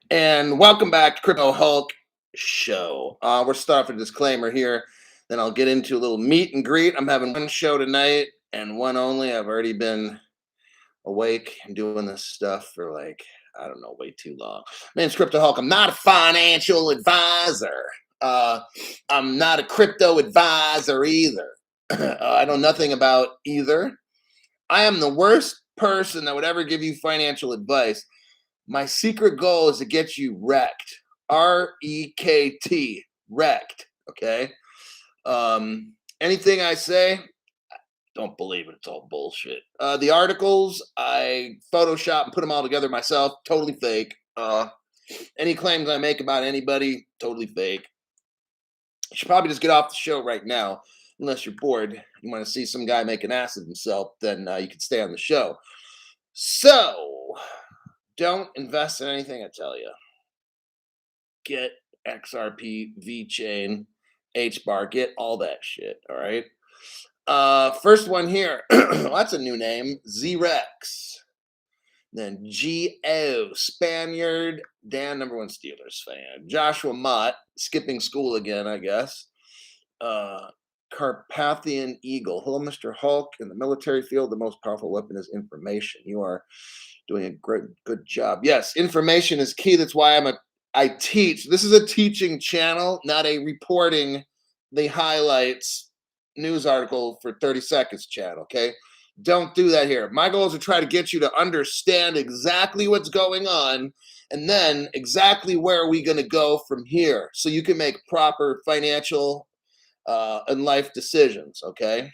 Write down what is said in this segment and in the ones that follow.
And welcome back to Crypto Hulk Show. We're starting with a disclaimer here. Then I'll get into a little meet and greet. I'm having one show tonight and one only. I've already been awake and doing this stuff for I don't know, way too long. My name's Crypto Hulk. I'm not a financial advisor. Uh, I'm not a crypto advisor either. I know nothing about either. I am the worst person that would ever give you financial advice. My secret goal is to get you wrecked. REKT, wrecked. Okay. Anything I say, don't believe it. It's all bullshit. The articles, I Photoshop and put them all together myself. Totally fake. Any claims I make about anybody, totally fake. You should probably just get off the show right now. Unless you're bored, you want to see some guy make an ass of himself, then you can stay on the show. So, don't invest in anything I tell you. Get XRP, VChain, HBAR, get all that shit. All right. First one here. Well, that's a new name. Zrex. Then GO, Spaniard, Dan, number one Steelers fan. Joshua Mott, skipping school again, I guess. Carpathian Eagle. Hello, Mr. Hulk. In the military field, the most powerful weapon is information. You are doing a good job. Yes, information is key. That's why I teach. This is a teaching channel, not a reporting the highlights news article for 30 seconds channel. Okay. Don't do that here. My goal is to try to get you to understand exactly what's going on and then exactly where are we going to go from here so you can make proper financial and life decisions. Okay.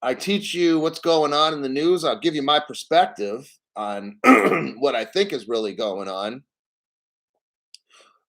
I teach you what's going on in the news. I'll give you my perspective on what I think is really going on.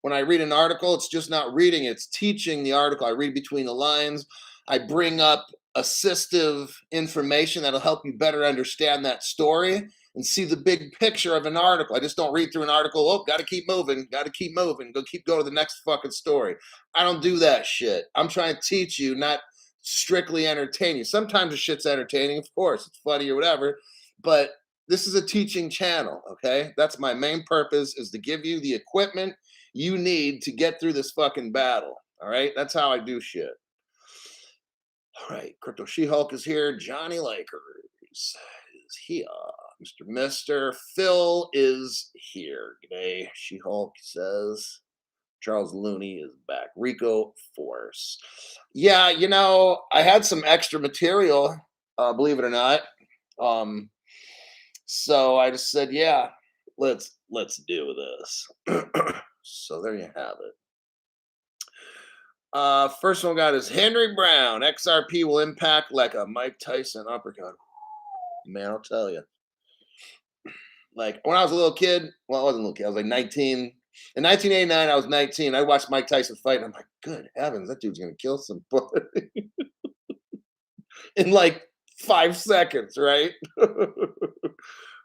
When I read an article, it's just not reading, it's teaching the article. I read between the lines. I bring up assistive information that'll help you better understand that story and see the big picture of an article. I just don't read through an article. Oh, got to keep moving. Go to the next fucking story. I don't do that shit. I'm trying to teach you, not strictly entertain you. Sometimes the shit's entertaining, of course. It's funny or whatever. But this is a teaching channel, okay? That's my main purpose, is to give you the equipment you need to get through this fucking battle. All right. That's how I do shit. All right. Crypto She-Hulk is here. Johnny Lakers is here. Mr. Phil is here. G'day. She-Hulk says. Charles Looney is back. Rico Force. Yeah, I had some extra material, believe it or not. So I just said, yeah, let's do this. So there you have it. First one got is Henry Brown. XRP will impact like a Mike Tyson uppercut. Man, I'll tell you. Like when I was a little kid, well, I wasn't a little kid. I was like 19. In 1989, I was 19. I watched Mike Tyson fight, and I'm like, good heavens, that dude's gonna kill somebody in like 5 seconds, right?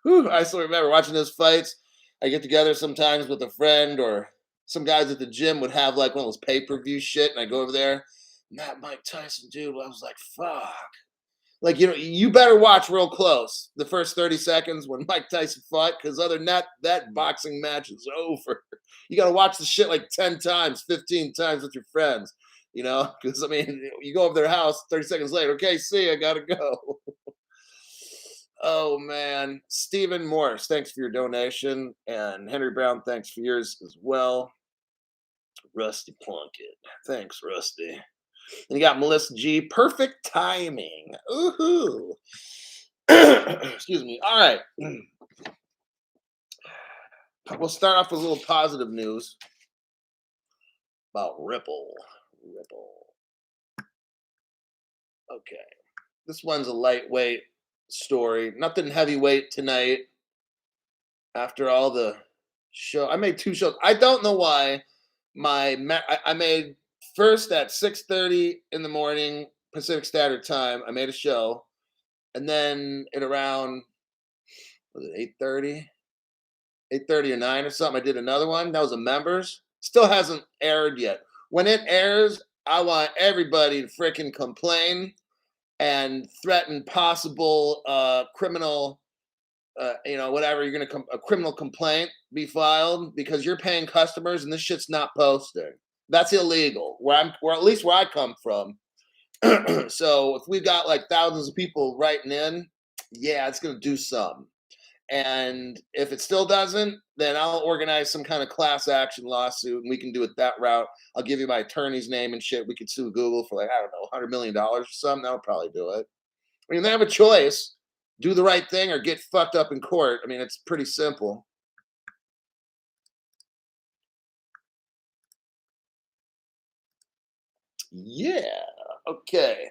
Whew, I still remember watching those fights. I get together sometimes with a friend or some guys at the gym would have like one of those pay-per-view shit, and I go over there, not Mike Tyson, dude. I was like, fuck. Like, you better watch real close the first 30 seconds when Mike Tyson fought, because other than that boxing match is over. You got to watch the shit like 10 times, 15 times with your friends, because I mean, you go over their house 30 seconds later, okay, see, I got to go. Oh, man. Stephen Morris, thanks for your donation. And Henry Brown, thanks for yours as well. Rusty Plunkett. Thanks, Rusty. And you got Melissa G. Perfect timing. Ooh. Excuse me. All right. We'll start off with a little positive news about Ripple. Okay. This one's a lightweight story. Nothing heavyweight tonight. After all the show, I made 2 shows. I don't know why. I made first at 6:30 in the morning Pacific Standard Time. I made a show, and then at around was it 8:30, 8:30 or 9 or something, I did another one. That was a members. Still hasn't aired yet. When it airs, I want everybody to freaking complain and threaten possible criminal whatever, you're gonna a criminal complaint be filed because you're paying customers and this shit's not posting. That's illegal. Where at least where I come from. So if we got like thousands of people writing in, yeah, it's gonna do something. And if it still doesn't, then I'll organize some kind of class action lawsuit and we can do it that route. I'll give you my attorney's name and shit. We could sue Google for like, I don't know, $100 million or something. That'll probably do it. I mean, they have a choice: do the right thing or get fucked up in court. I mean, it's pretty simple. Yeah. Okay.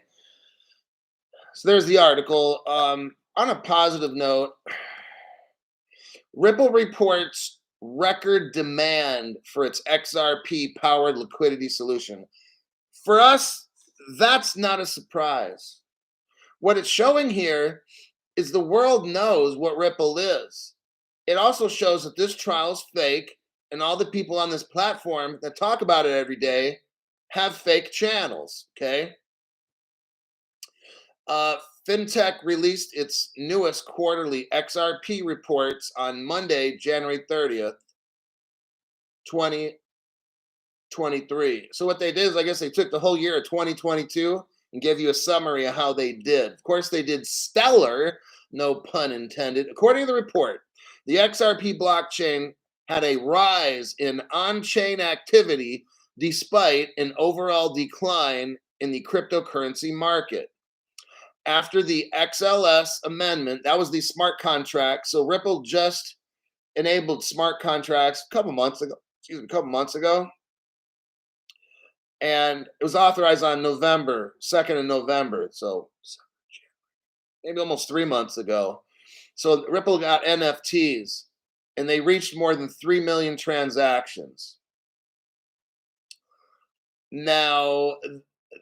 So there's the article. On a positive note, Ripple reports record demand for its XRP powered liquidity solution. For us, that's not a surprise. What it's showing here is the world knows what Ripple is. It also shows that this trial is fake, and all the people on this platform that talk about it every day have fake channels. Okay. Uh, FinTech released its newest quarterly XRP reports on Monday, January 30th, 2023. So what they did is, I guess they took the whole year of 2022 and gave you a summary of how they did. Of course, they did stellar, no pun intended. According to the report, the XRP blockchain had a rise in on-chain activity despite an overall decline in the cryptocurrency market. After the XLS amendment, that was the smart contract. So Ripple just enabled smart contracts a couple months ago. And it was authorized on November 2nd of November. So maybe almost 3 months ago. So Ripple got NFTs and they reached more than 3 million transactions. Now,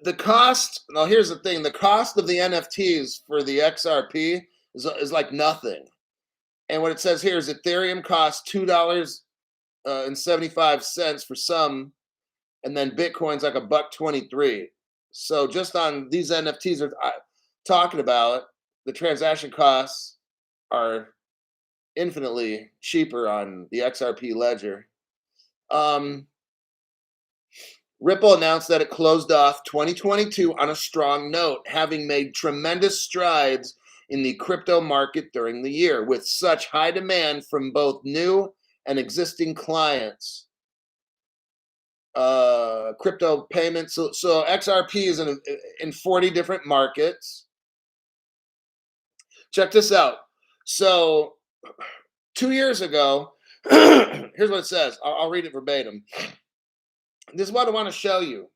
here's the thing: the cost of the NFTs for the XRP is like nothing. And what it says here is Ethereum costs $2.75 for some, and then Bitcoin's like $1.23. So just on these NFTs are talking about, the transaction costs are infinitely cheaper on the XRP ledger. Ripple announced that it closed off 2022 on a strong note, having made tremendous strides in the crypto market during the year, with such high demand from both new and existing clients. Crypto payments. So XRP is in 40 different markets. Check this out. So 2 years ago, here's what it says. I'll read it verbatim. This is what I want to show you.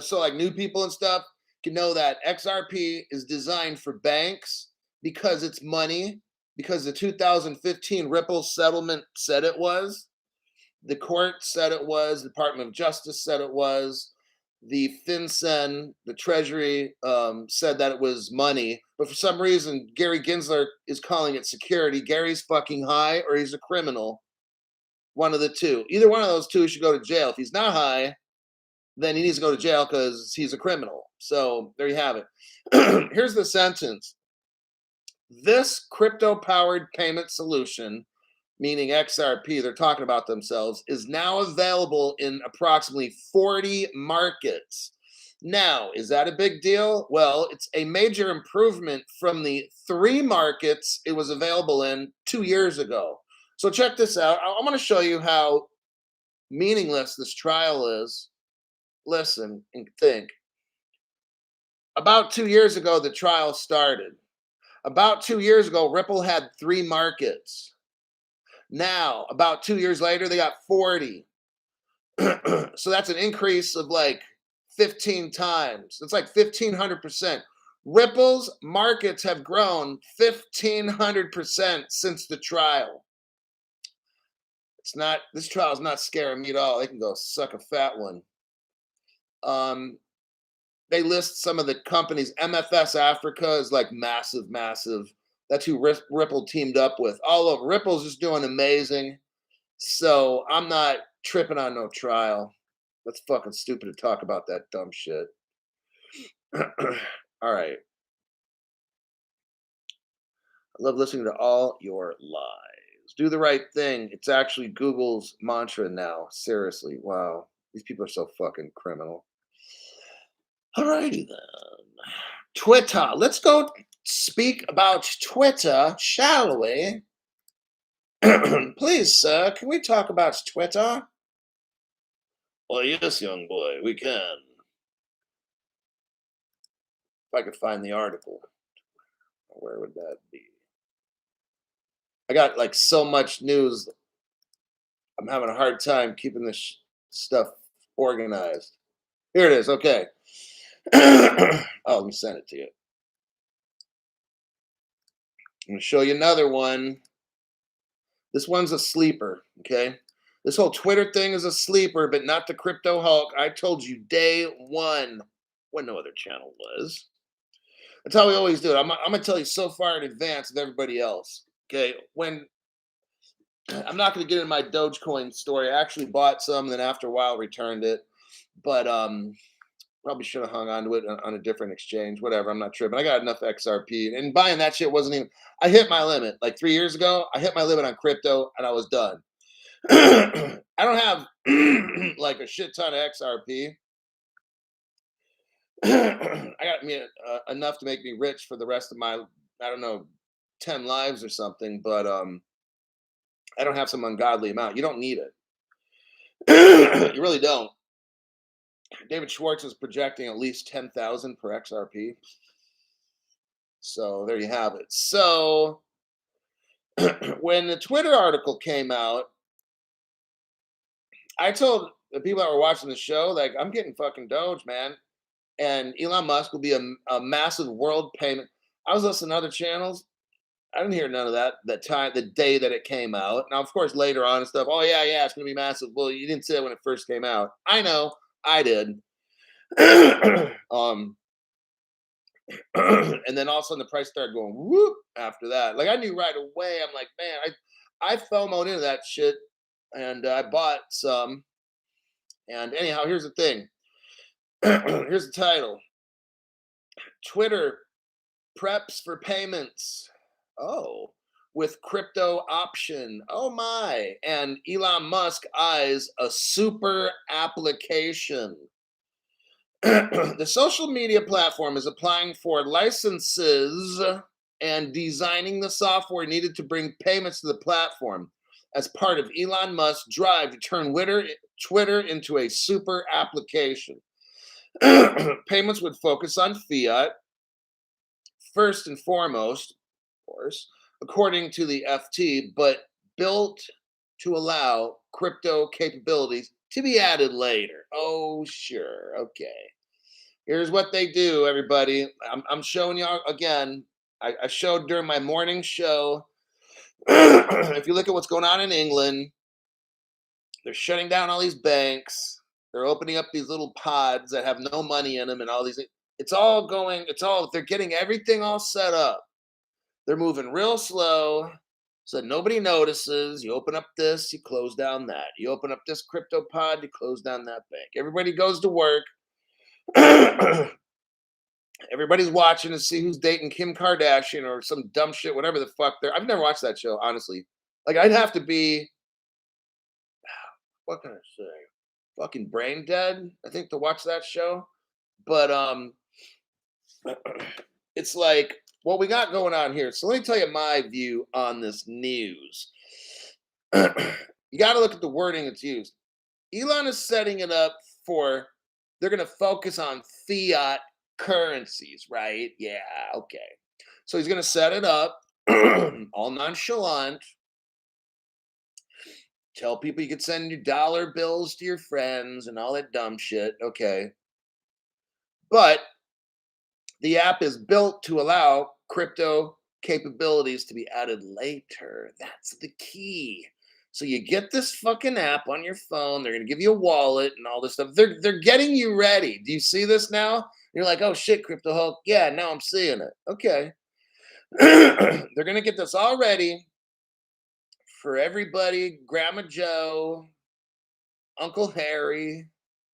So like new people and stuff can know that XRP is designed for banks because it's money, because the 2015 Ripple settlement said it was. The court said it was. The Department of Justice said it was. The FinCEN, the Treasury, said that it was money. But for some reason, Gary Gensler is calling it security. Gary's fucking high or he's a criminal. One of the two. Either one of those two should go to jail. If he's not high, then he needs to go to jail because he's a criminal. So there you have it. Here's the sentence. This crypto-powered payment solution, meaning XRP, they're talking about themselves, is now available in approximately 40 markets. Now, is that a big deal? Well, it's a major improvement from the 3 markets it was available in 2 years ago. So check this out. I'm going to show you how meaningless this trial is. Listen and think. About 2 years ago, the trial started. About 2 years ago, Ripple had 3 markets. Now, about 2 years later, they got 40. So that's an increase of like 15 times. That's like 1,500%. Ripple's markets have grown 1,500% since the trial. This trial is not scaring me at all. They can go suck a fat one. They list some of the companies. MFS Africa is like massive. That's who Ripple teamed up with. All of Ripple's just doing amazing. So I'm not tripping on no trial. That's fucking stupid to talk about that dumb shit. All right. I love listening to all your lies. Do the right thing. It's actually Google's mantra now. Seriously. Wow. These people are so fucking criminal. Alrighty then. Twitter. Let's go speak about Twitter, shall we? Please, sir, can we talk about Twitter? Well, yes, young boy, we can. If I could find the article, where would that be? I got like so much news. I'm having a hard time keeping this stuff organized. Here it is. Okay. Oh, let me send it to you. I'm going to show you another one. This one's a sleeper. Okay. This whole Twitter thing is a sleeper, but not the crypto Hulk. I told you day one when no other channel was. That's how we always do it. I'm going to tell you so far in advance of everybody else. Okay. When I'm not going to get into my Dogecoin story. I actually bought some, and then after a while returned it. But probably should have hung on to it on a different exchange. Whatever. I'm not tripping. I got enough XRP, and buying that shit wasn't even. I hit my limit like 3 years ago. I hit my limit on crypto, and I was done. I don't have like a shit ton of XRP. I got me enough to make me rich for the rest of my, I don't know, 10 lives or something. But I don't have some ungodly amount. You don't need it. You really don't. David Schwartz is projecting at least 10,000 per XRP. So there you have it. So when the Twitter article came out, I told the people that were watching the show, like, I'm getting fucking Doge, man. And Elon Musk will be a massive world payment. I was listening to other channels. I didn't hear none of that time, the day that it came out. Now, of course, later on and stuff, oh, yeah, it's going to be massive. Well, you didn't say that when it first came out. I know. I did. um, and then all of a sudden the price started going whoop after that. Like I knew right away. I'm like, man, I FOMO'd into that shit, and I bought some. And anyhow, here's the thing. Here's the title: Twitter preps for payments. Oh, with crypto option. Oh my! And Elon Musk eyes a super application. The social media platform is applying for licenses and designing the software needed to bring payments to the platform as part of Elon Musk's drive to turn Twitter into a super application. Payments would focus on fiat, first and foremost, of course, according to the FT, but built to allow crypto capabilities to be added later. Oh, sure. Okay. Here's what they do, everybody. I'm showing y'all again. I showed during my morning show. If you look at what's going on in England, they're shutting down all these banks. They're opening up these little pods that have no money in them and all these. They're getting everything all set up. They're moving real slow so that nobody notices. You open up this, you close down that. You open up this crypto pod, you close down that bank. Everybody goes to work. Everybody's watching to see who's dating Kim Kardashian or some dumb shit, whatever the fuck they're. I've never watched that show, honestly. Like, I'd have to be, what can I say? Fucking brain dead, I think, to watch that show. But it's like what we got going on here. So let me tell you my view on this news. You got to look at the wording that's used. Elon is setting it up for, they're going to focus on fiat currencies, right? Yeah, okay. So he's going to set it up all nonchalant. Tell people you could send your dollar bills to your friends and all that dumb shit. Okay. But the app is built to allow crypto capabilities to be added later. That's the key. So you get this fucking app on your phone. They're gonna give you a wallet and all this stuff. They're getting you ready. Do you see this now? You're like, oh shit, Crypto Hulk. Yeah, now I'm seeing it. Okay. They're gonna get this all ready for everybody, Grandma Joe, Uncle Harry,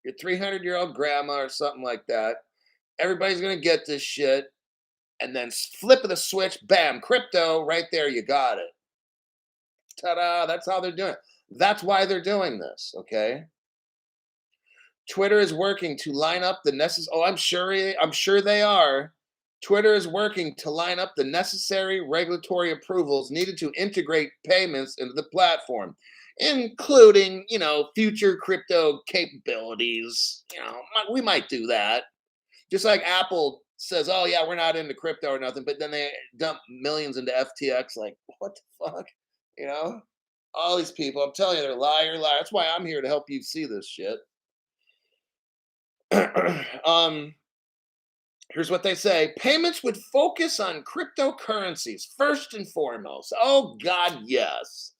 your 300-year-old grandma or something like that. Everybody's gonna get this shit. and then flip of the switch, bam, crypto, right there, you got it. Ta-da! That's how they're doing it. That's why they're doing this. Okay. Twitter is working to line up the necessary. Oh, I'm sure they are. Twitter is working to line up the necessary regulatory approvals needed to integrate payments into the platform, including, future crypto capabilities. We might do that. Just like Apple says, "Oh yeah, we're not into crypto or nothing," but then they dump millions into FTX. Like, what the fuck? You know, all these people. I'm telling you, they're liar. That's why I'm here to help you see this shit. um, Here's what they say: payments would focus on cryptocurrencies first and foremost. Oh God, yes,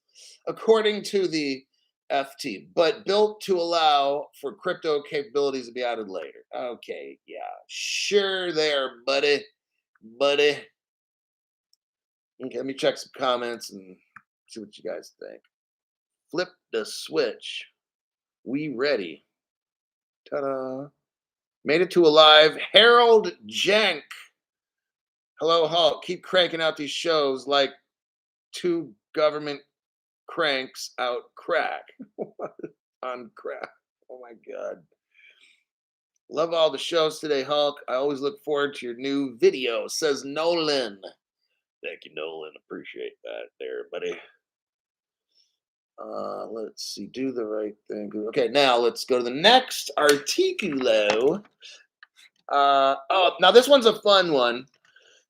according to the FT, but built to allow for crypto capabilities to be added later. Okay, yeah, sure, there, buddy. Okay, let me check some comments and see what you guys think. Flip the switch. We ready? Ta-da! Made it to a live. Harold Jenk. Hello, Hulk. Keep cranking out these shows like two government cranks out crack. On crack. Oh my God. Love all the shows today, Hulk. I always look forward to your new video, says Nolan. Thank you, Nolan. Appreciate that there, buddy. Let's see. Do the right thing. Okay, now let's go to the next articulo. Now this one's a fun one.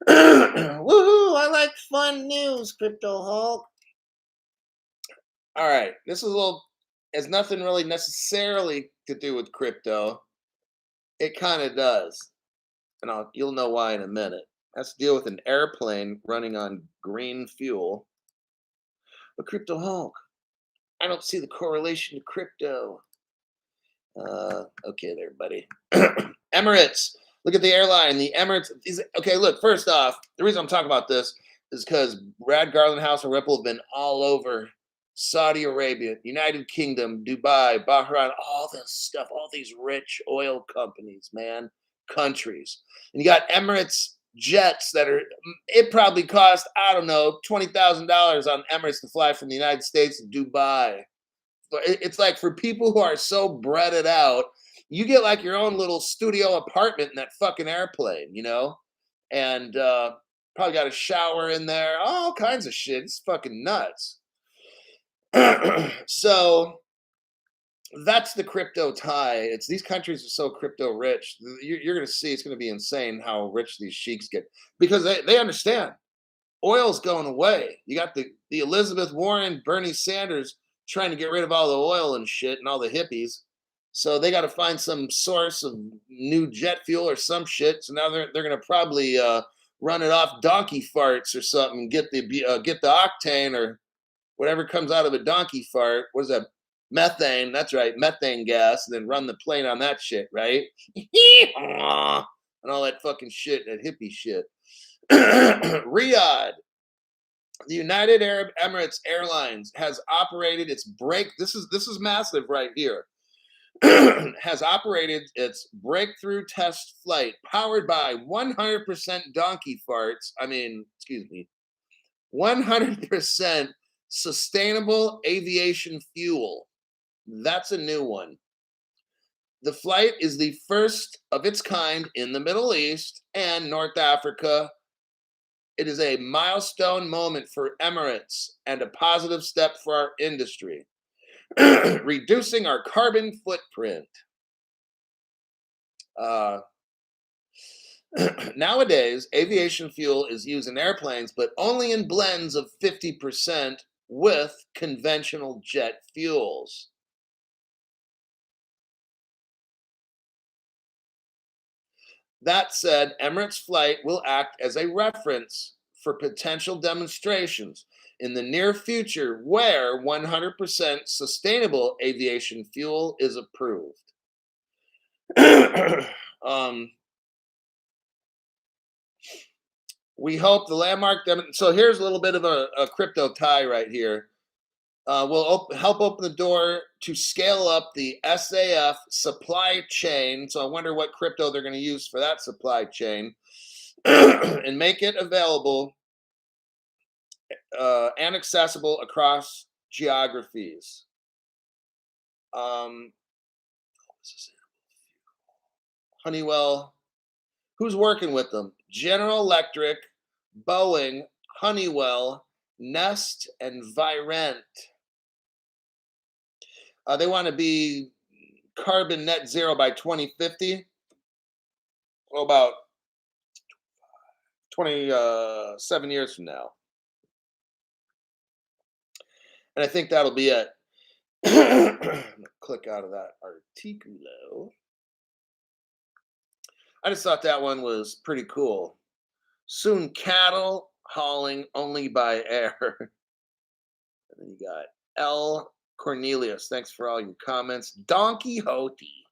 Woohoo! I like fun news, Crypto Hulk. All right, this is a little, has nothing really necessarily to do with crypto. It kind of does, and you'll know why in a minute. It has to deal with an airplane running on green fuel. But Crypto Hulk, I don't see the correlation to crypto. Okay, there, buddy. Emirates. Look at the airline. The Emirates. Okay, look. First off, the reason I'm talking about this is because Brad Garlandhouse and Ripple have been all over Saudi Arabia, United Kingdom, Dubai, Bahrain, all this stuff, all these rich oil companies, man, countries. And you got Emirates jets that are, it probably cost, I don't know, $20,000 on Emirates to fly from the United States to Dubai. It's like for people who are so breaded out, you get like your own little studio apartment in that fucking airplane, and probably got a shower in there, all kinds of shit. It's fucking nuts. So that's the crypto tie. It's these countries are so crypto rich. You're going to see it's going to be insane how rich these sheiks get because they understand oil's going away. You got the Elizabeth Warren, Bernie Sanders trying to get rid of all the oil and shit and all the hippies. So they got to find some source of new jet fuel or some shit. So now they're going to probably run it off donkey farts or something. Get the octane or whatever comes out of a donkey fart. What is that? Methane. That's right, methane gas. And then run the plane on that shit, right? And all that fucking shit, that hippie shit. Riyadh. The United Arab Emirates Airlines has operated its this is massive right here. Has operated its breakthrough test flight powered by 100% donkey farts. 100% sustainable aviation fuel. That's a new one. The flight is the first of its kind in the Middle East and North Africa. It is a milestone moment for Emirates and a positive step for our industry, reducing our carbon footprint. Nowadays, aviation fuel is used in airplanes, but only in blends of 50% with conventional jet fuels. That said, Emirates flight will act as a reference for potential demonstrations in the near future where 100% sustainable aviation fuel is approved. We hope the landmark. So here's a little bit of a crypto tie right here. Will help open the door to scale up the SAF supply chain. So I wonder what crypto they're going to use for that supply chain. and make it available and accessible across geographies. Um, Honeywell, who's working with them? General Electric, Boeing, Honeywell, Nest, and Virent. They want to be carbon net zero by 2050. Well, about 27 years from now. And I think that'll be it. Click out of that articulo. I just thought that one was pretty cool. Soon cattle hauling only by air. And then you got L. Cornelius. Thanks for all your comments. Don Quixote.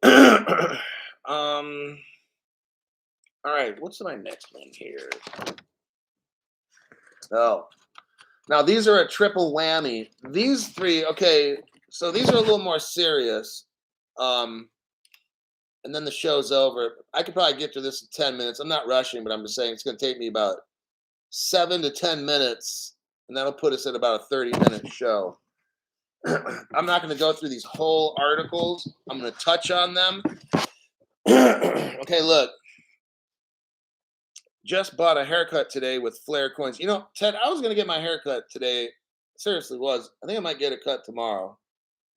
All right, what's my next one here? Oh, now these are a triple whammy. These three, okay, so these are a little more serious. And then the show's over. I could probably get through this in 10 minutes. I'm not rushing, but I'm just saying it's going to take me about 7 to 10 minutes, and that'll put us at about a 30-minute show. I'm not going to go through these whole articles. I'm going to touch on them. Okay, look. Just bought a haircut today with Flair coins. You know, Ted, I was going to get my haircut today. Seriously was. I think I might get a cut tomorrow.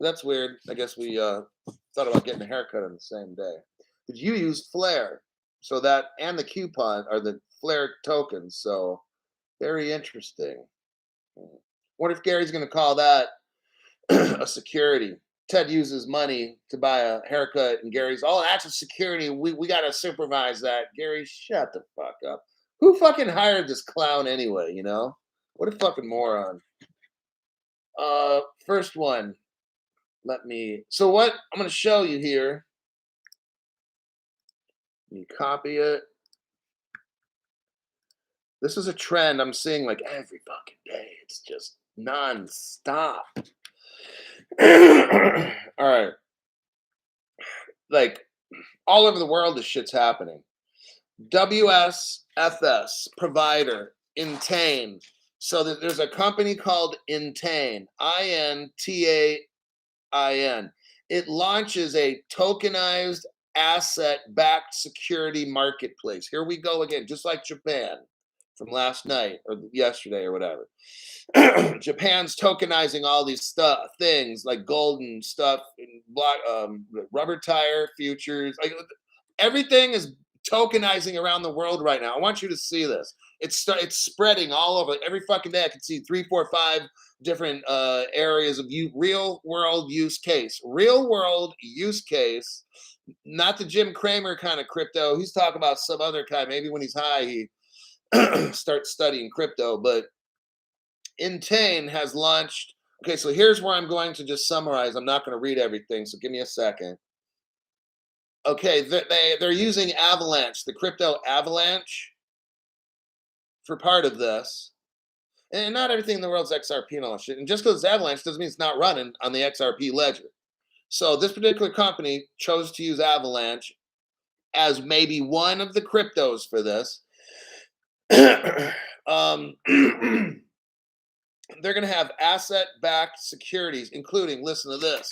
That's weird. I guess we thought about getting a haircut on the same day. But you use Flair. So that, and the coupon are the Flair tokens. So very interesting. What if Gary's going to call that a security? Ted uses money to buy a haircut, and Gary's, oh, that's a security. We got to supervise that. Gary, shut the fuck up. Who fucking hired this clown anyway, you know? What a fucking moron. First one. So what I'm going to show you here. You copy it. This is a trend I'm seeing like every fucking day. It's just non-stop. All right. Like all over the world, this shit's happening. WSFS provider, Intain. So there's a company called Intain, Intain. It launches a tokenized asset-backed security marketplace. Here we go again, just like Japan from last night or yesterday or whatever. Japan's tokenizing all these things like golden stuff, and rubber tire futures. Like everything is tokenizing around the world right now. I want you to see this. It's spreading all over. Every fucking day I can see 3, 4, 5 different areas of real world use case. Real world use case. Not the Jim Cramer kind of crypto. He's talking about some other kind. Maybe when he's high, he starts studying crypto. But Intain has launched. Okay, so here's where I'm going to just summarize. I'm not going to read everything, so give me a second. Okay, they're using Avalanche, the crypto Avalanche, for part of this. And not everything in the world's XRP and all that shit. And just because it's Avalanche doesn't mean it's not running on the XRP ledger. So this particular company chose to use Avalanche as maybe one of the cryptos for this. They're going to have asset-backed securities, including, listen to this,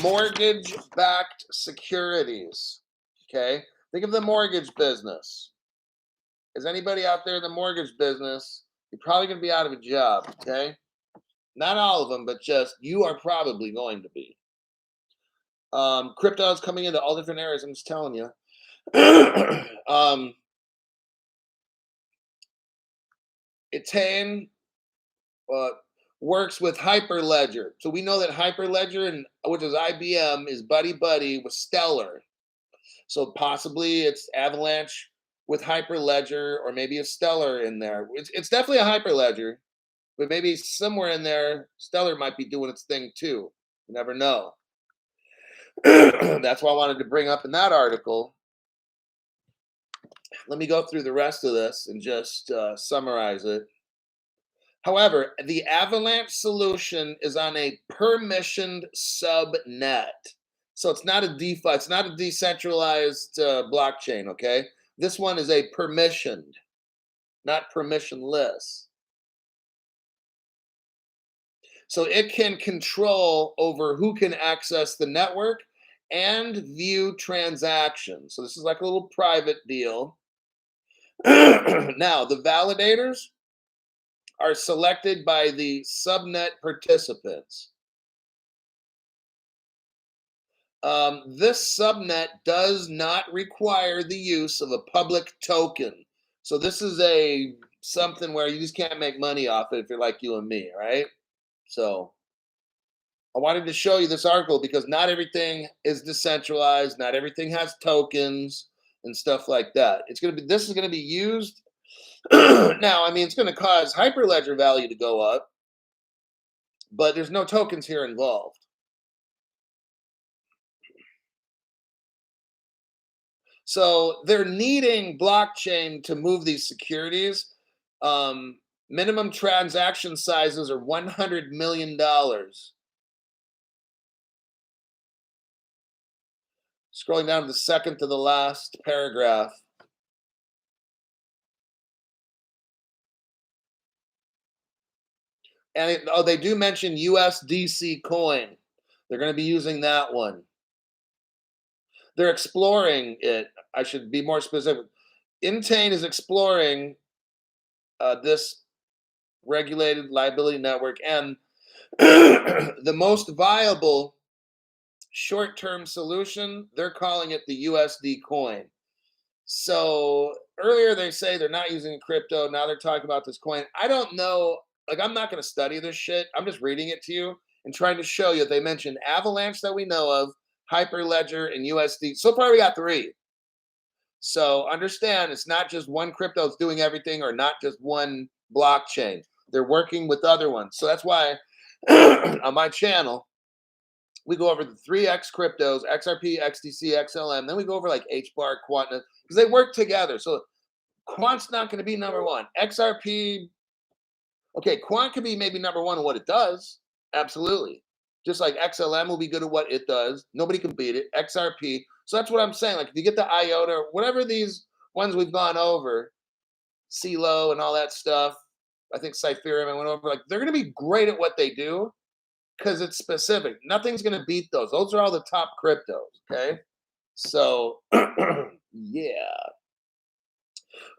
mortgage-backed securities. Okay? Think of the mortgage business. Is anybody out there in the mortgage business? You're probably going to be out of a job, okay? Not all of them, but just you are probably going to be. Crypto is coming into all different areas, I'm just telling you. Etain works with Hyperledger. So we know that Hyperledger, which is IBM, is buddy with Stellar. So possibly it's Avalanche with Hyperledger, or maybe a Stellar in there. It's definitely a Hyperledger, but maybe somewhere in there, Stellar might be doing its thing too. You never know. That's why I wanted to bring up in that article. Let me go through the rest of this and just summarize it. However, the Avalanche solution is on a permissioned subnet. So it's not a DeFi, it's not a decentralized blockchain, okay? This one is a permissioned, not permissionless. So it can control over who can access the network and view transactions. So this is like a little private deal. Now, the validators are selected by the subnet participants. This subnet does not require the use of a public token. So this is a something where you just can't make money off it if you're like you and me, right? So I wanted to show you this article because not everything is decentralized, not everything has tokens and stuff like that. This is gonna be used now. I mean, it's gonna cause hyperledger value to go up, but there's no tokens here involved. So they're needing blockchain to move these securities. Um, Minimum transaction sizes are $100 million. Scrolling down to the second to the last paragraph. And they do mention USDC coin. They're going to be using that one. They're exploring it. I should be more specific. Intane is exploring this regulated liability network, and the most viable short-term solution, they're calling it the USD coin. So earlier they say they're not using crypto. Now they're talking about this coin. I don't know. Like, I'm not going to study this shit. I'm just reading it to you and trying to show you. They mentioned Avalanche that we know of, Hyperledger, and USD. So far, we got three. So understand, it's not just one crypto is doing everything, or not just one blockchain. They're working with other ones. So that's why on my channel, we go over the 3X cryptos, XRP, XDC, XLM. Then we go over like HBAR, Quant, because they work together. So Quant's not going to be number one. XRP, okay, Quant could be maybe number one in what it does. Absolutely. Just like XLM will be good at what it does. Nobody can beat it. XRP. So that's what I'm saying. Like, if you get the IOTA, whatever these ones we've gone over, CeeLo and all that stuff, I think Cypherum I went over, like, they're going to be great at what they do because it's specific. Nothing's going to beat those. Those are all the top cryptos. Okay. So, yeah.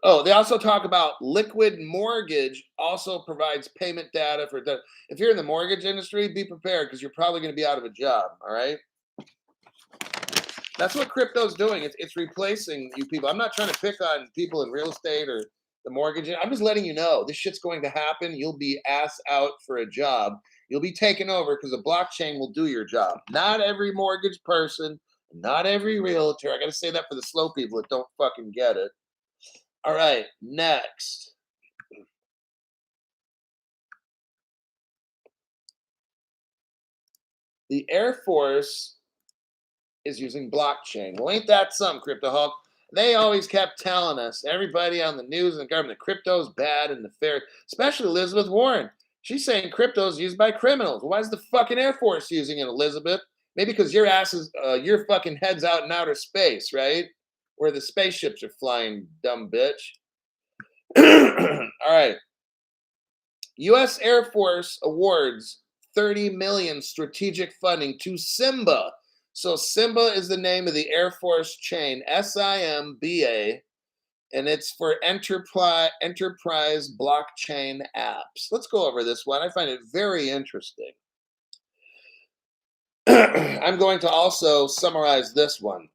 Oh, they also talk about liquid mortgage also provides payment data for the. If you're in the mortgage industry, be prepared because you're probably going to be out of a job. All right. That's what crypto's doing. It's replacing you people. I'm not trying to pick on people in real estate or the mortgage. I'm just letting you know this shit's going to happen. You'll be ass out for a job. You'll be taken over because the blockchain will do your job. Not every mortgage person, not every realtor. I got to say that for the slow people that don't fucking get it. All right, next. The Air Force is using blockchain. Well, ain't that something, Crypto Hulk? They always kept telling us, everybody on the news and the government, crypto's bad and nefarious, especially Elizabeth Warren. She's saying crypto's used by criminals. Why is the fucking Air Force using it, Elizabeth? Maybe because your ass is, your fucking head's out in outer space, right? Where the spaceships are flying, dumb bitch. All right. U.S. Air Force awards 30 million strategic funding to Simba. So Simba is the name of the Air Force chain, SIMBA, and it's for enterprise blockchain apps. Let's go over this one. I find it very interesting. I'm going to also summarize this one.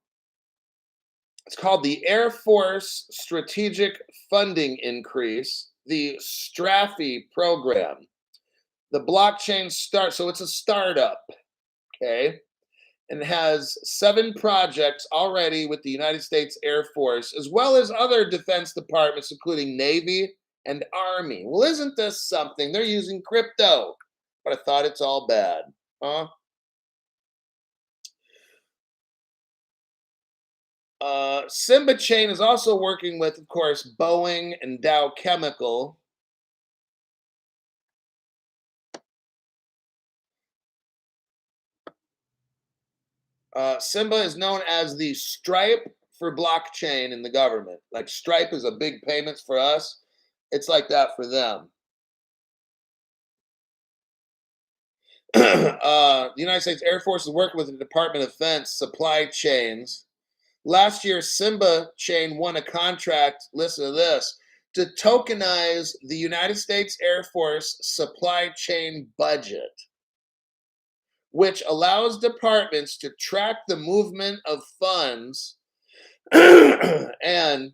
It's called the Air Force Strategic Funding Increase, the STRAFI program. The blockchain so it's a startup, okay? And has 7 projects already with the United States Air Force, as well as other defense departments, including Navy and Army. Well, isn't this something? They're using crypto, but I thought it's all bad, huh? Simba Chain is also working with, of course, Boeing and Dow Chemical. Simba is known as the Stripe for blockchain in the government. Like Stripe is a big payments for us. It's like that for them. The United States Air Force is working with the Department of Defense supply chains. Last year, Simba Chain won a contract, listen to this, to tokenize the United States Air Force supply chain budget, which allows departments to track the movement of funds. And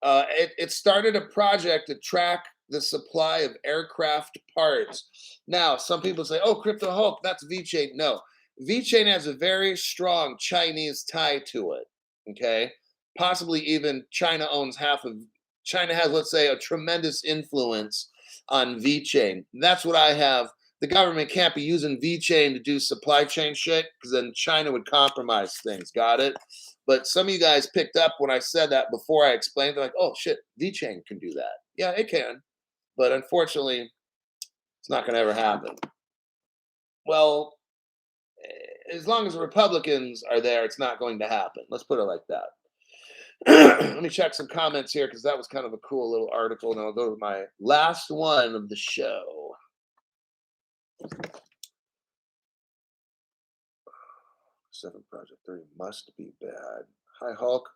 it started a project to track the supply of aircraft parts. Now, some people say, oh, Crypto Hulk, that's VeChain. No, VeChain has a very strong Chinese tie to it. Okay. Possibly even China owns half of China has, let's say, a tremendous influence on VeChain. That's what I have. The government can't be using VeChain to do supply chain shit because then China would compromise things. Got it? But some of you guys picked up when I said that before I explained. They're like, oh shit, VeChain can do that. Yeah, it can. But unfortunately, it's not going to ever happen. Well, as long as the Republicans are there, it's not going to happen. Let's put it like that. Let me check some comments here because that was kind of a cool little article. And I'll go to my last one of the show. Seven Project 30 must be bad. Hi, Hulk.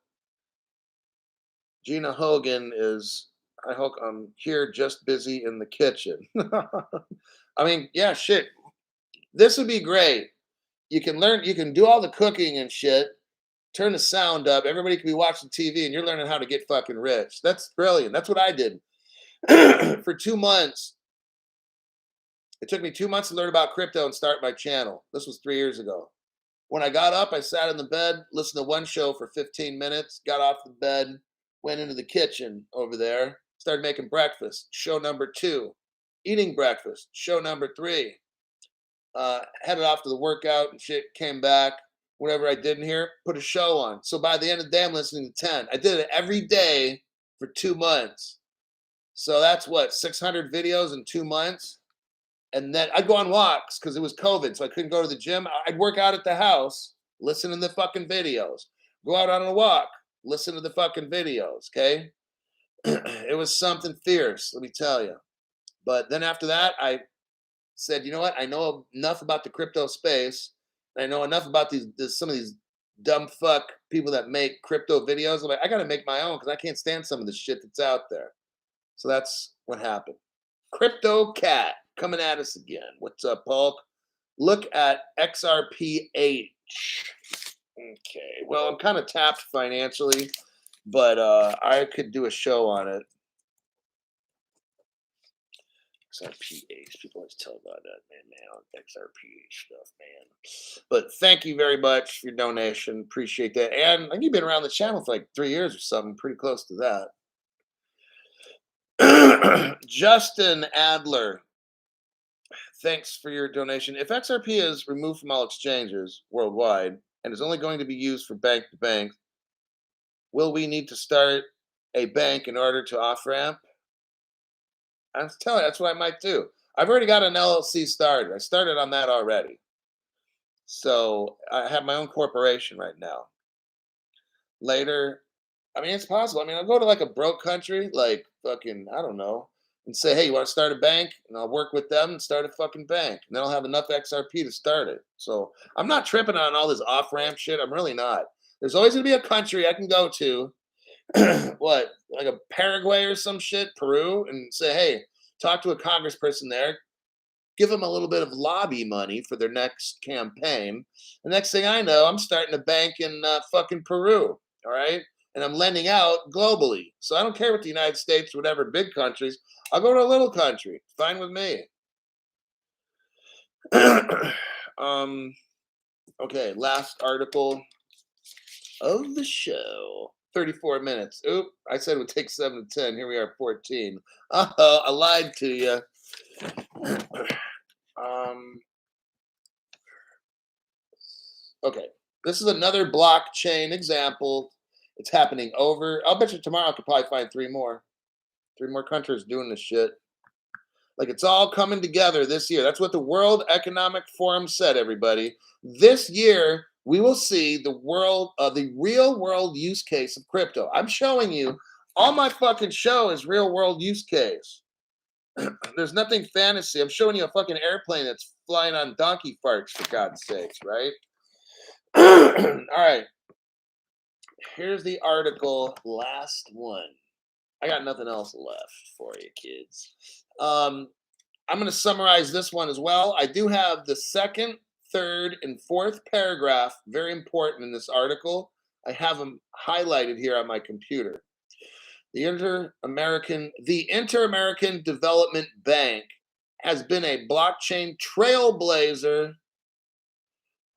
Gina Hogan is, hi, Hulk. I'm here just busy in the kitchen. I mean, yeah, shit. This would be great. You can learn, you can do all the cooking and shit, turn the sound up. Everybody can be watching TV and you're learning how to get fucking rich. That's brilliant. That's what I did for 2 months. It took me 2 months to learn about crypto and start my channel. This was 3 years ago. When I got up, I sat in the bed, listened to one show for 15 minutes, got off the bed, went into the kitchen over there, started making breakfast. Show number 2, eating breakfast. Show number 3, headed off to the workout and shit, came back. Whatever I did in here, put a show on. So by the end of the day, I'm listening to 10. I did it every day for 2 months. So that's what, 600 videos in 2 months? And then I'd go on walks because it was COVID, so I couldn't go to the gym. I'd work out at the house, listen to the fucking videos. Go out on a walk, listen to the fucking videos, okay? It was something fierce, let me tell you. But then after that, I said, you know what? I know enough about the crypto space. I know enough about some of these dumb fuck people that make crypto videos. I'm like, I got to make my own because I can't stand some of the shit that's out there. So that's what happened. Crypto Cat coming at us again. What's up, Hulk? Look at XRPH. Okay, well, I'm kind of tapped financially, but I could do a show on it. XRPH. People always tell about that, man, XRPH stuff, man. But thank you very much for your donation. Appreciate that. And like, you've been around the channel for like 3 years or something, pretty close to that. Justin Adler, thanks for your donation. If XRP is removed from all exchanges worldwide and is only going to be used for bank to bank, will we need to start a bank in order to off ramp? I'm telling you, that's what I might do. I've already got an LLC started. I started on that already. So I have my own corporation right now. Later, I mean, it's possible. I mean, I'll go to like a broke country, like fucking, I don't know, and say, hey, you want to start a bank? And I'll work with them and start a fucking bank. And then I'll have enough XRP to start it. So I'm not tripping on all this off ramp shit. I'm really not. There's always going to be a country I can go to, what, like a Paraguay or some shit, Peru, and say, hey, talk to a congressperson there, give them a little bit of lobby money for their next campaign. The next thing I know, I'm starting a bank in fucking Peru, all right? And I'm lending out globally. So I don't care what the United States, whatever, big countries. I'll go to a little country. Fine with me. Okay, last article of the show. 34 minutes. Oop, I said it would take 7 to 10. Here we are, 14. Uh-oh, I lied to you. Okay, this is another blockchain example. It's happening over. I'll bet you tomorrow I could probably find 3 more. 3 more countries doing this shit. Like it's all coming together this year. That's what the World Economic Forum said, everybody. This year, we will see the real world use case of crypto. I'm showing you all my fucking show is real world use case. There's nothing fantasy. I'm showing you a fucking airplane that's flying on donkey farts, for God's sakes, right? All right. Here's the article, last one. I got nothing else left for you, kids. I'm going to summarize this one as well. I do have the second, third, and fourth paragraph, very important in this article. I have them highlighted here on my computer. The Inter-American Development Bank has been a blockchain trailblazer.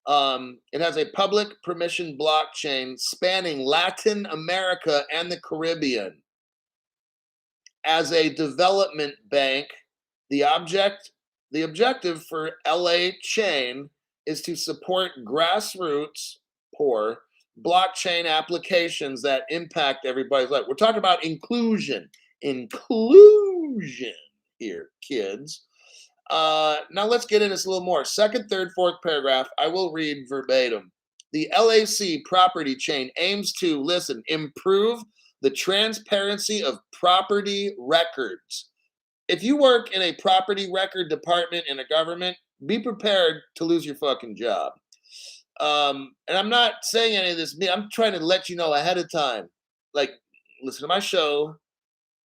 It has a public permission blockchain spanning Latin America and the Caribbean. As a development bank, the objective for LA Chain is to support grassroots, poor, blockchain applications that impact everybody's life. We're talking about inclusion here, kids. Now let's get into this a little more. Second, third, fourth paragraph, I will read verbatim. The LAC property chain aims to, listen, improve the transparency of property records. If you work in a property record department in a government, be prepared to lose your fucking job. And I'm not saying any of this. I'm trying to let you know ahead of time. Like, listen to my show,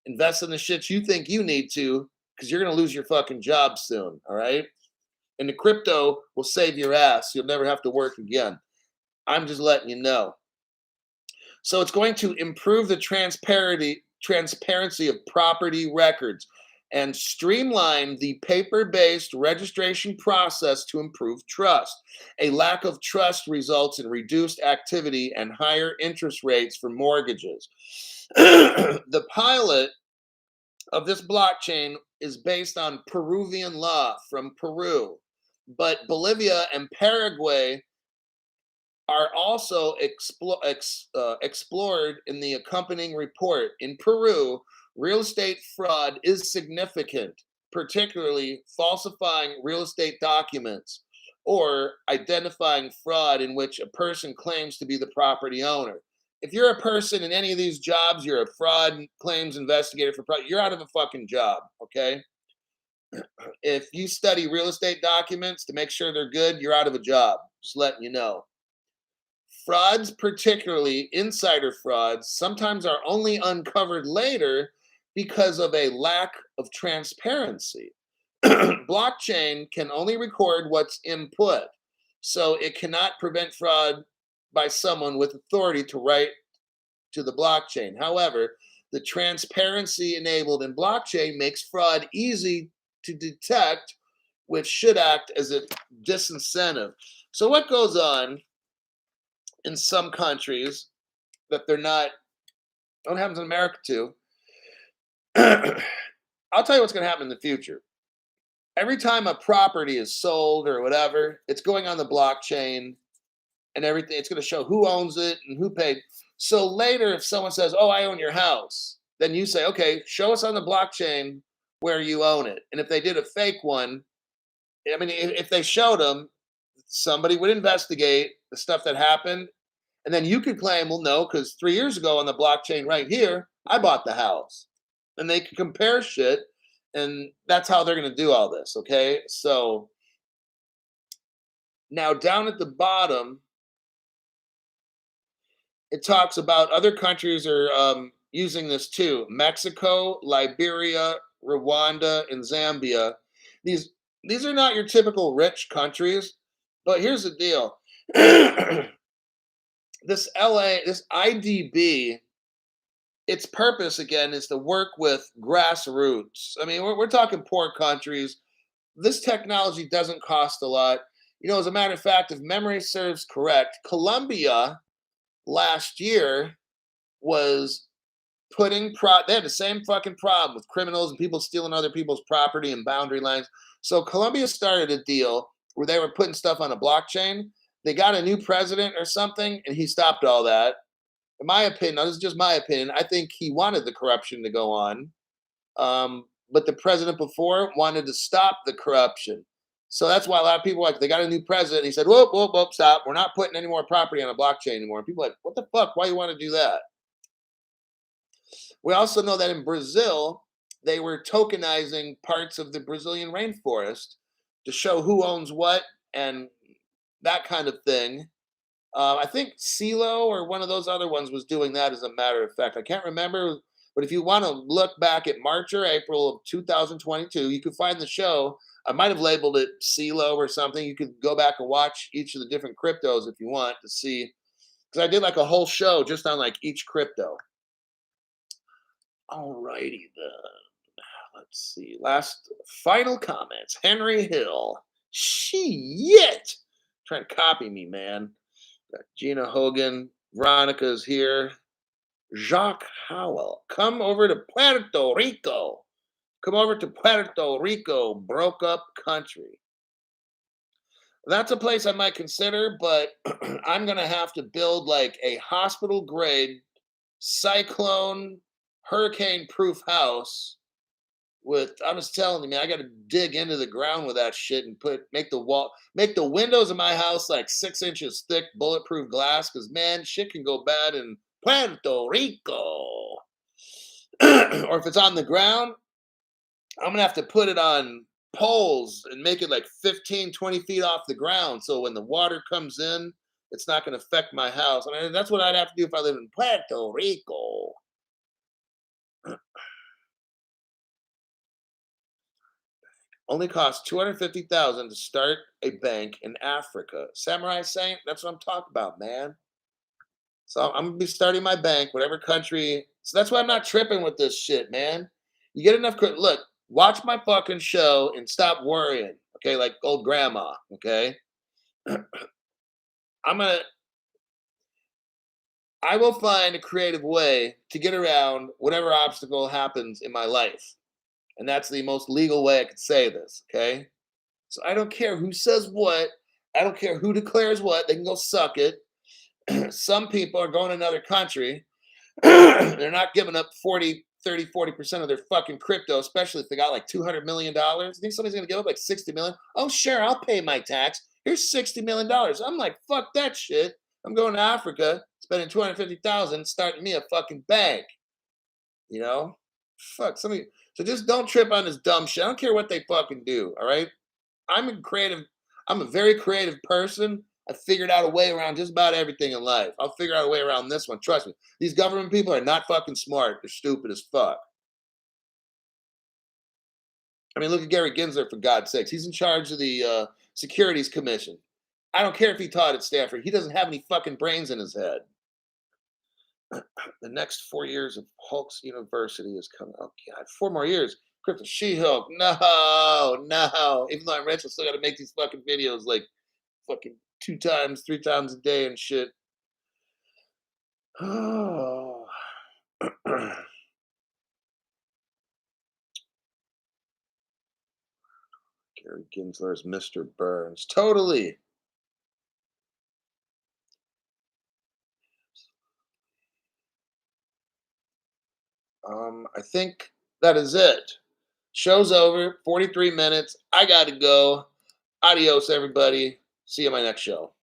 invest in the shit you think you need to, because you're going to lose your fucking job soon, all right? And the crypto will save your ass. You'll never have to work again. I'm just letting you know. So it's going to improve the transparency of property records and streamline the paper-based registration process to improve trust. A lack of trust results in reduced activity and higher interest rates for mortgages. The pilot of this blockchain is based on Peruvian law from Peru, but Bolivia and Paraguay are also explored in the accompanying report. In Peru, real estate fraud is significant, particularly falsifying real estate documents or identifying fraud in which a person claims to be the property owner. If you're a person in any of these jobs, you're a fraud claims investigator for fraud, you're out of a fucking job, okay? If you study real estate documents to make sure they're good, you're out of a job. Just letting you know. Frauds, particularly insider frauds, sometimes are only uncovered later because of a lack of transparency. Blockchain can only record what's input, so it cannot prevent fraud by someone with authority to write to the blockchain. However, the transparency enabled in blockchain makes fraud easy to detect, which should act as a disincentive. So what goes on in some countries that they're not, what happens in America too? I'll tell you what's going to happen in the future. Every time a property is sold or whatever, it's going on the blockchain and everything. It's going to show who owns it and who paid. So later, if someone says, oh, I own your house, then you say, okay, show us on the blockchain where you own it. And if they did a fake one, I mean, if they showed them, somebody would investigate the stuff that happened. And then you could claim, well, no, because 3 years ago on the blockchain right here, I bought the house. And they can compare shit. And that's how they're going to do all this. Okay. So now down at the bottom, it talks about other countries are using this too. Mexico, Liberia, Rwanda, and Zambia. These are not your typical rich countries, but here's the deal. This IDB, its purpose again is to work with grassroots. I mean, we're talking poor countries. This technology doesn't cost a lot. You know, as a matter of fact, if memory serves correct, Colombia last year was they had the same fucking problem with criminals and people stealing other people's property and boundary lines. So Colombia started a deal where they were putting stuff on a blockchain. They got a new president or something, and he stopped all that. In my opinion, this is just my opinion, I think he wanted the corruption to go on. but the president before wanted to stop the corruption. So that's why a lot of people like they got a new president. He said, "Whoop, whoop, whoop, stop! We're not putting any more property on a blockchain anymore." And people are like, "What the fuck? Why you want to do that?" We also know that in Brazil, they were tokenizing parts of the Brazilian rainforest to show who owns what and that kind of thing. I think CeeLo or one of those other ones was doing that as a matter of fact. I can't remember, but if you want to look back at March or April of 2022, you could find the show. I might have labeled it CeeLo or something. You could go back and watch each of the different cryptos if you want to see, because I did like a whole show just on like each crypto. Alrighty then. Let's see. Last final comments. Henry Hill. Shit. Trying to copy me, man. Got Gina Hogan. Veronica's here. Jacques Howell. Come over to Puerto Rico. Come over to Puerto Rico. Broke up country. That's a place I might consider, but I'm going to have to build like a hospital grade, cyclone, hurricane proof house with, I'm just telling you, man, I got to dig into the ground with that shit and make the windows of my house like 6 inches thick, bulletproof glass. Because man, shit can go bad in Puerto Rico. Or if it's on the ground, I'm gonna have to put it on poles and make it like 15, 20 feet off the ground. So when the water comes in, it's not going to affect my house. I mean, that's what I'd have to do if I live in Puerto Rico. Only costs 250,000 to start a bank in Africa. Samurai Saint, that's what I'm talking about, man. So I'm gonna be starting my bank, whatever country. So that's why I'm not tripping with this shit, man. You get enough. Look, watch my fucking show and stop worrying. Okay, like old grandma. Okay, I'm gonna. I will find a creative way to get around whatever obstacle happens in my life, and that's the most legal way I could say this. Okay, so I don't care who says what. I don't care who declares what. They can go suck it. Some people are going to another country. They're not giving up 40% of their fucking crypto, especially if they got like $200 million. I think somebody's gonna give up like 60 million. Oh, sure, I'll pay my tax. Here's $60 million. I'm like, fuck that shit. I'm going to Africa, spending 250,000, starting me a fucking bank. You know? Fuck somebody. So just don't trip on this dumb shit. I don't care what they fucking do. All right. I'm a creative, I'm a very creative person. I figured out a way around just about everything in life. I'll figure out a way around this one. Trust me. These government people are not fucking smart. They're stupid as fuck. I mean, look at Gary Gensler, for God's sakes. He's in charge of the Securities Commission. I don't care if he taught at Stanford. He doesn't have any fucking brains in his head. The next 4 years of Hulk's University is coming. Oh, God. 4 more years. Crypto She-Hulk. No, no. Even though I'm rich, I still got to make these fucking videos like fucking 2 times, 3 times a day and shit. Oh. Gary Gensler is Mr. Burns. Totally. I think that is it. Show's over. 43 minutes. I got to go. Adios, everybody. See you in my next show.